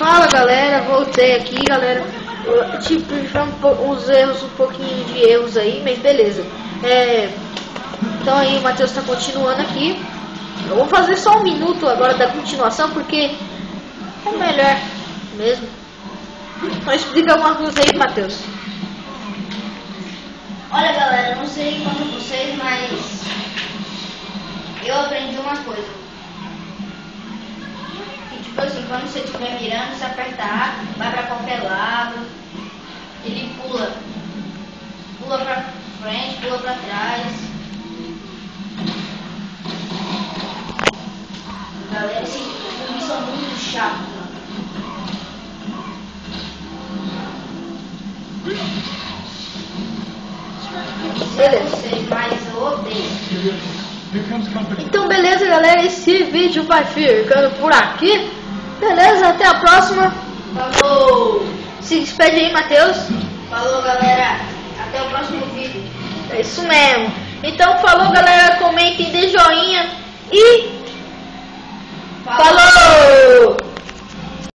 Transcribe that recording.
Fala galera, voltei aqui galera. Tipo, uns erros, um pouquinho de erros aí, mas beleza. Então aí o Matheus tá continuando aqui. Eu vou fazer só um minuto agora da continuação, porque é melhor mesmo. Então explica alguma coisa aí, Matheus. Olha galera, não sei quanto vocês, mas eu aprendi uma coisa. Que tipo assim, quando você estiver mirando, você aperta A, vai pra qualquer lado, ele pula. Pula pra frente, pula pra trás. Galera, esses zumbis são muito chatos. Beleza. Mas eu odeio. Então beleza galera, esse vídeo vai ficando por aqui. Beleza, até a próxima. Falou! Se despede aí, Matheus. Falou galera, até o próximo vídeo. É isso mesmo. Então falou galera, comentem, dê joinha.